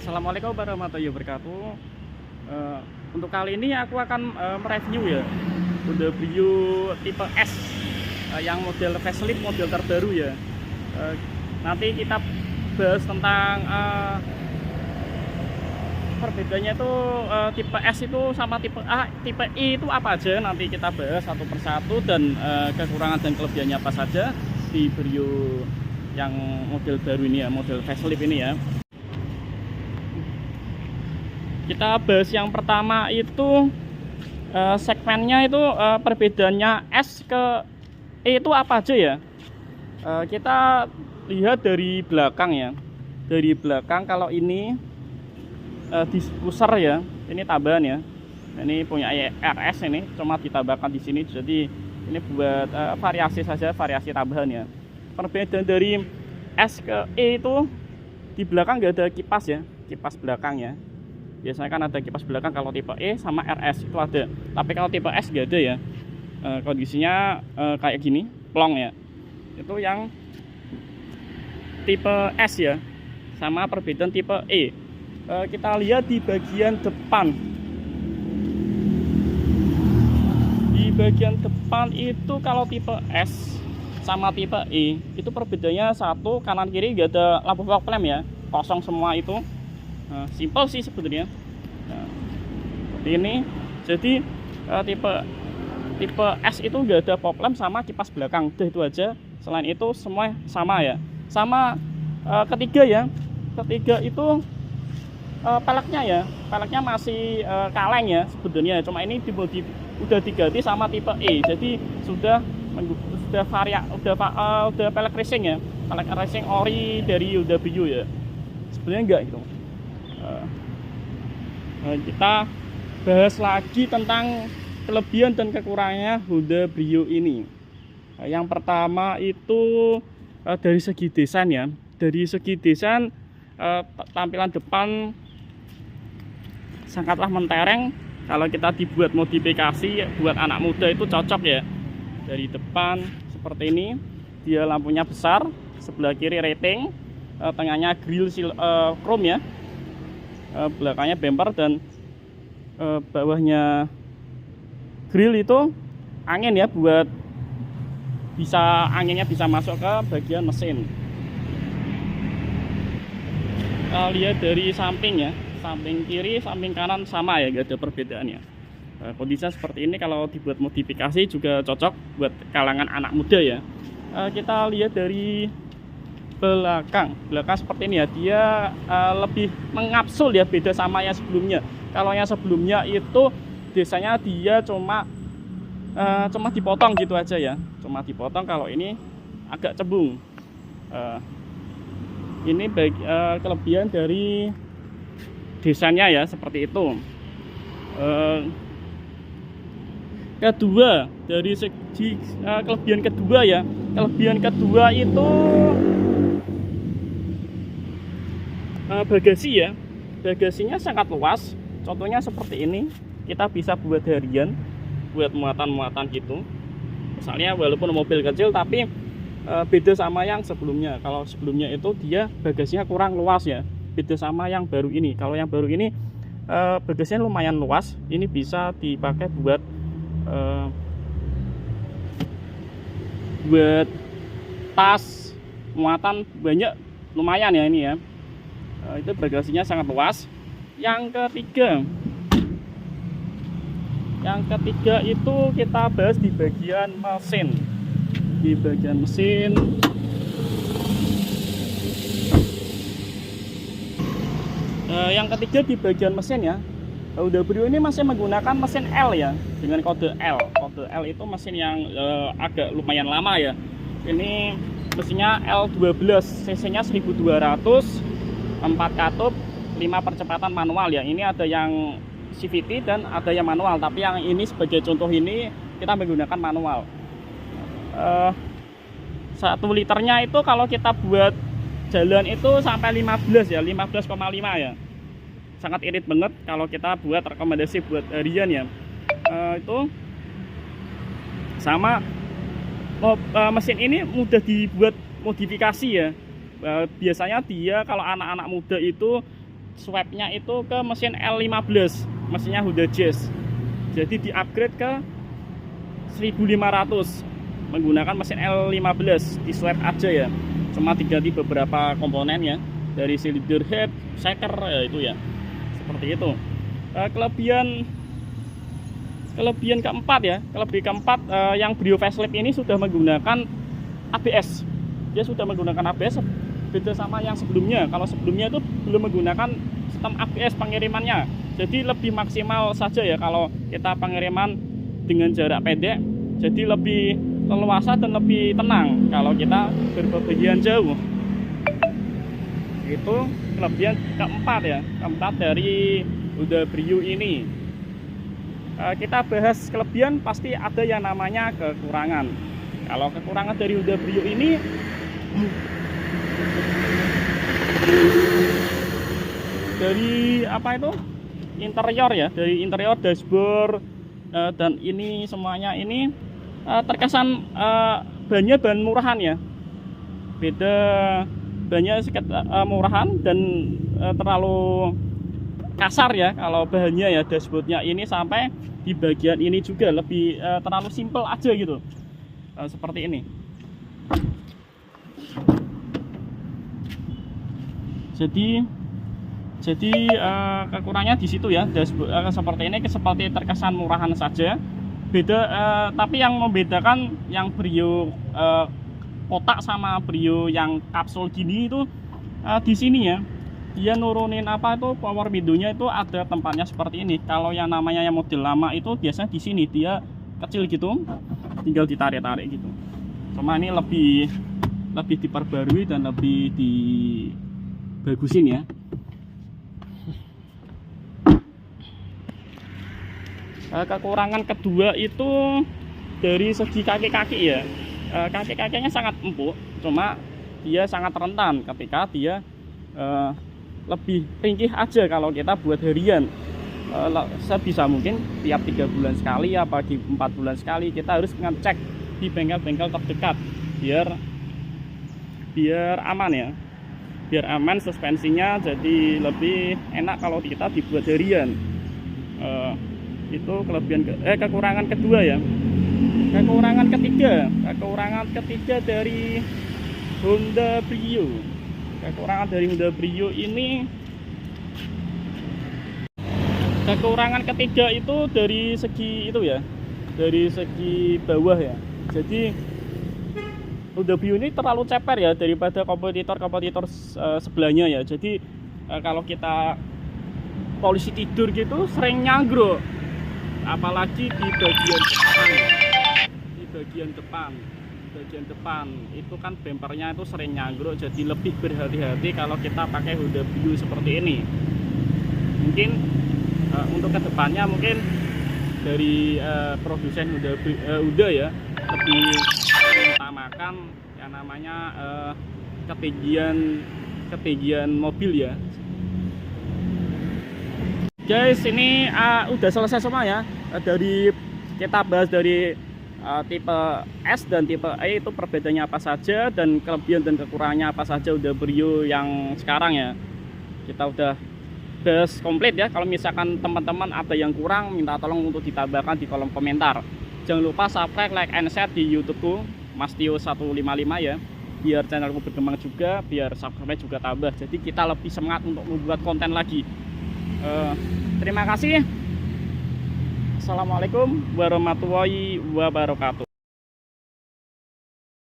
Assalamualaikum warahmatullahi wabarakatuh. Untuk kali ini aku akan mereview ya Honda Brio tipe S yang model facelift, model terbaru ya. Nanti kita bahas tentang perbedaannya itu tipe S itu sama tipe A, tipe I itu apa aja. Nanti kita bahas satu persatu dan kekurangan dan kelebihannya apa saja di Brio yang model baru ini ya, model facelift ini ya. Kita bahas yang pertama itu segmennya itu perbedaannya S ke E itu apa aja ya. Kita lihat dari belakang ya. Dari belakang kalau ini diffuser ya, ini tambahan ya. Ini punya RS, ini cuma ditambahkan di sini, jadi ini buat variasi saja, variasi tambahan ya. Perbedaan dari S ke E itu di belakang nggak ada kipas ya, kipas belakang ya. Biasanya kan ada kipas belakang kalau tipe E sama RS itu ada, tapi kalau tipe S nggak ada ya. Kondisinya kayak gini, plong ya. Itu yang tipe S ya. Sama perbedaan tipe E. Kita lihat di bagian depan. Di bagian depan itu kalau tipe S sama tipe E itu perbedaannya satu, kanan kiri nggak ada lampu fog lamp ya, kosong semua itu. Simple sih sebenarnya. Seperti ini. Jadi tipe S itu nggak ada fog lamp sama kipas belakang. Udah itu aja. Selain itu semua sama ya. Sama ketiga ya. Ketiga itu peleknya ya. Peleknya masih kaleng ya sebenarnya. Cuma ini udah diganti sama tipe E. Jadi sudah pelek racing ya. Pelek racing ori dari Honda Brio ya. Sebenarnya enggak gitu. Kita bahas lagi tentang kelebihan dan kekurangannya Honda Brio ini. Yang pertama itu dari segi desain ya. Dari segi desain tampilan depan sangatlah mentereng. Kalau kita dibuat modifikasi buat anak muda itu cocok ya. Dari depan seperti ini, dia lampunya besar, sebelah kiri rating, tengahnya grill chrome ya. Belakangnya bumper dan bawahnya grill itu angin ya, buat anginnya bisa masuk ke bagian mesin. Kita lihat dari samping ya, samping kiri samping kanan sama ya, gak ada perbedaannya. Kondisinya seperti ini, kalau dibuat modifikasi juga cocok buat kalangan anak muda ya. Kita lihat dari belakang seperti ini ya, dia lebih mengapsul ya, beda sama yang sebelumnya. Kalau yang sebelumnya itu biasanya dia cuma dipotong gitu aja ya, cuma dipotong. Kalau ini agak cembung. Ini kelebihan dari desainnya ya, seperti itu. Kedua, dari segi kelebihan kedua ya, kelebihan kedua itu bagasi ya. Bagasinya sangat luas. Contohnya seperti ini, kita bisa buat harian, buat muatan-muatan gitu. Misalnya walaupun mobil kecil tapi beda sama yang sebelumnya. Kalau sebelumnya itu dia bagasinya kurang luas ya, beda sama yang baru ini. Kalau yang baru ini bagasinya lumayan luas. Ini bisa dipakai buat tas muatan banyak, lumayan ya ini ya. Itu bagasinya sangat luas. Yang ketiga itu kita bahas di bagian mesin. Di bagian mesin yang ketiga di bagian mesin ya, Honda Brio ini masih menggunakan mesin L ya, dengan kode L. Kode L itu mesin yang agak lumayan lama ya. Ini mesinnya L12, cc-nya 1200, 4 katup, 5 percepatan manual ya. Ini ada yang CVT dan ada yang manual, tapi yang ini sebagai contoh ini kita menggunakan manual. 1 liternya itu kalau kita buat jalan itu sampai 15 ya, 15,5 ya. Sangat irit banget kalau kita buat rekomendasi buat harian ya. Itu sama mesin ini mudah dibuat modifikasi ya. Biasanya dia kalau anak-anak muda itu swabnya itu ke mesin L15, mesinnya Honda Jazz. Jadi di upgrade ke 1500 menggunakan mesin L15, di swab aja ya, cuma diganti beberapa komponen ya, dari cylinder head, shaker ya, itu ya, seperti itu. Kelebihan keempat ya, yang Brio facelift ini sudah menggunakan ABS. Dia sudah menggunakan ABS, beda sama yang sebelumnya. Kalau sebelumnya itu belum menggunakan sistem ABS pengirimannya, jadi lebih maksimal saja ya kalau kita pengiriman dengan jarak pendek, jadi lebih leluasa dan lebih tenang kalau kita berpergian jauh. Itu kelebihan keempat dari Honda Brio ini. Kita bahas kelebihan, pasti ada yang namanya kekurangan. Kalau kekurangan dari Honda Brio ini, dari apa itu, interior ya, dari interior, dashboard, dan ini semuanya ini terkesan bannya ban murahan ya, beda bannya sekitar murahan dan terlalu kasar ya kalau bahannya ya. Dashboardnya ini sampai di bagian ini juga lebih terlalu simple aja gitu, seperti ini. Jadi kekurangannya di situ ya, dashboard seperti ini, seperti terkesan murahan saja. Beda, tapi yang membedakan yang Brio kotak sama Brio yang kapsul gini itu di sini ya, dia nurunin apa itu, power window-nya itu ada tempatnya seperti ini. Kalau yang namanya yang model lama itu biasanya di sini dia kecil gitu, tinggal ditarik-tarik gitu. Cuma ini lebih diperbarui dan lebih dibagusin ya. Kekurangan kedua itu dari segi kaki-kaki ya. Kaki-kakinya sangat empuk, cuma dia sangat rentan ketika dia lebih ringkih aja kalau kita buat harian. Sebisa mungkin tiap 3 bulan sekali apa di 4 bulan sekali kita harus ngecek di bengkel-bengkel terdekat biar aman ya, biar aman suspensinya, jadi lebih enak kalau kita dibuat harian. Itu kekurangan kedua ya. Kekurangan ketiga dari Honda Brio. Kekurangan dari Honda Brio ini, kekurangan ketiga itu dari segi itu ya, dari segi bawah ya. Jadi Honda Brio ini terlalu ceper ya daripada kompetitor sebelahnya ya. Jadi kalau kita polisi tidur gitu sering nyanggruk, apalagi di bagian depan itu kan bempernya itu sering nyanggruk. Jadi lebih berhati-hati kalau kita pakai Honda Brio seperti ini. Mungkin untuk kedepannya mungkin dari produsen Honda ya lebih mengutamakan yang namanya ketinggian mobil ya. Guys, ini udah selesai semua ya. Dari kita bahas dari tipe S dan tipe E itu perbedaannya apa saja, dan kelebihan dan kekurangannya apa saja Honda Brio yang sekarang ya. Kita udah bahas komplit ya. Kalau misalkan teman-teman ada yang kurang, minta tolong untuk ditambahkan di kolom komentar. Jangan lupa subscribe, like, and share di YouTubeku Mas Tio 155 ya, biar channelku berkembang juga, biar subscribe juga tambah. Jadi kita lebih semangat untuk membuat konten lagi. Terima kasih. Assalamualaikum warahmatullahi wabarakatuh.